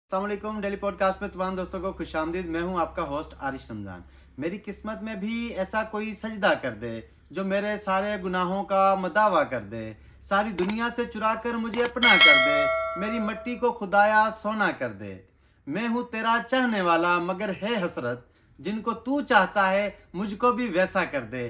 अस्सलाम वालेकुम। Daily podcast में तमाम दोस्तों को खुशामदीद। मैं हूं आपका होस्ट आरिश रमजान। मेरी किस्मत में भी ऐसा कोई सजदा कर दे जो मेरे सारे गुनाहों का मदावा कर दे, सारी दुनिया से चुरा कर मुझे अपना कर दे, मेरी मिट्टी को खुदाया सोना कर दे। मैं हूं तेरा चाहने वाला मगर है हसरत, जिनको तू चाहता है मुझको भी वैसा कर दे।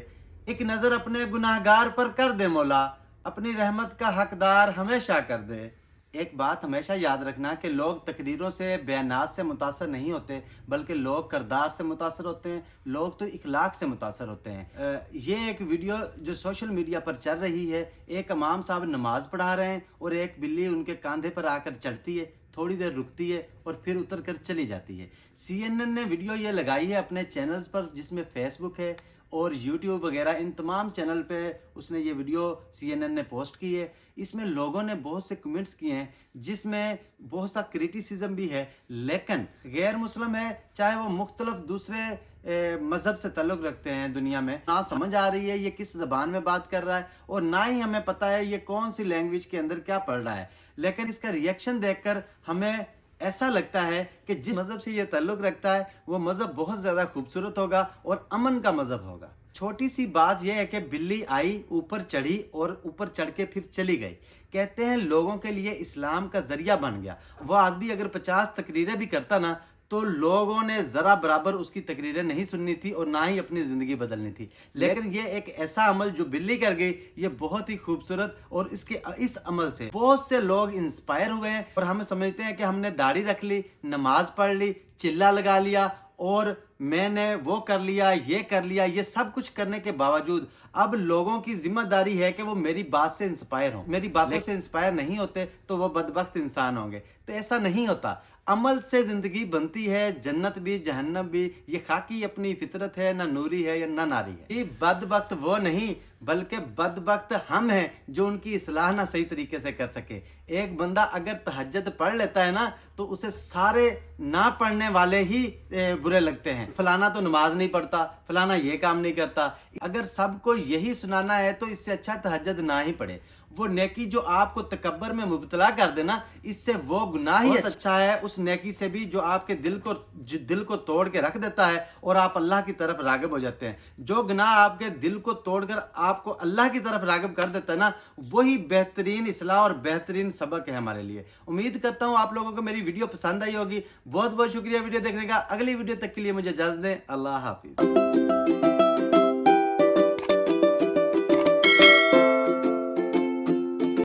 एक नज़र अपने गुनाहगार पर कर दे मौला, अपनी रहमत का हकदार हमेशा कर दे। एक बात हमेशा याद रखना कि लोग तकरीरों से बयानात से मुतासर नहीं होते, बल्कि लोग किरदार से मुतासर होते हैं। लोग तो इखलाक से मुतासर होते हैं। ये एक वीडियो जो सोशल मीडिया पर चल रही है, एक इमाम साहब नमाज पढ़ा रहे हैं और एक बिल्ली उनके कंधे पर आकर चढ़ती है, थोड़ी देर रुकती है और फिर उतर कर चली जाती है। CNN ने वीडियो ये लगाई है अपने चैनल्स पर, जिसमें फेसबुक है और यूट्यूब वगैरह इन तमाम चैनल पे उसने ये वीडियो CNN ने पोस्ट की है। इसमें लोगों ने बहुत से कमेंट्स किए हैं, जिसमें बहुत सा क्रिटिसिज्म भी है। लेकिन गैर मुस्लिम है, चाहे वो मुख्तलिफ दूसरे मजहब से ताल्लुक़ रखते हैं, दुनिया में ना समझ आ रही है ये किस ज़बान में बात कर रहा है और ना ही हमें पता है ये कौन सी लैंग्वेज के अंदर क्या पढ़ रहा है। लेकिन इसका रिएक्शन देखकर हमें ऐसा लगता है कि जिस मजहब से ये ताल्लुक रखता है वो मजहब बहुत ज्यादा खूबसूरत होगा और अमन का मजहब होगा। छोटी सी बात यह है कि बिल्ली आई, ऊपर चढ़ी और ऊपर चढ़ के फिर चली गई। कहते हैं लोगों के लिए इस्लाम का जरिया बन गया। वो आदमी अगर 50 तकरीरें भी करता ना, तो लोगों ने जरा बराबर उसकी तकरीरें नहीं सुननी थी और ना ही अपनी जिंदगी बदलनी थी। लेकिन ये एक ऐसा अमल जो बिल्ली कर गई, ये बहुत ही खूबसूरत, और इस अमल से बहुत से लोग इंस्पायर हुए हैं और हम समझते हैं कि हमने दाढ़ी रख ली, नमाज पढ़ ली, चिल्ला लगा लिया और मैंने वो कर लिया, ये कर लिया। ये सब कुछ करने के बावजूद अब लोगों की जिम्मेदारी है कि वो मेरी बात से इंस्पायर हों। मेरी बातों से इंस्पायर नहीं होते तो वो बदबख्त इंसान होंगे। तो ऐसा नहीं होता। अमल से जिंदगी बनती है, जन्नत भी जहन्नम भी। ये खाकी अपनी फितरत है, ना नूरी है या ना नारी है। ये बदबख्त वो नहीं, बल्कि बदबख्त हम हैं जो उनकी इस्लाह ना सही तरीके से कर सके। एक बंदा अगर तहज्जुद पढ़ लेता है ना, तो उसे सारे ना पढ़ने वाले ही बुरे लगते हैं। फलाना तो नमाज नहीं पढ़ता, फलाना ये काम नहीं करता। अगर सबको यही सुनाना है तो इससे अच्छा तहज्जुद ना ही पढ़े। वो नेकी जो आपको तकब्बर में मुब्तला कर देना, इससे वो गुनाह ही अच्छा है उस नेकी से भी जो आपके दिल को तोड़ के रख देता है और आप अल्लाह की तरफ राग़िब हो जाते हैं। जो गुनाह आपके दिल को तोड़कर आपको अल्लाह की तरफ राग़िब कर देता है ना, वही बेहतरीन इस्लाह और बेहतरीन सबक है हमारे लिए। उम्मीद करता हूँ आप लोगों को मेरी वीडियो पसंद आई होगी। बहुत बहुत शुक्रिया वीडियो देखने का। अगली वीडियो तक के लिए मुझे इजाज़त दें। अल्लाह हाफिज़।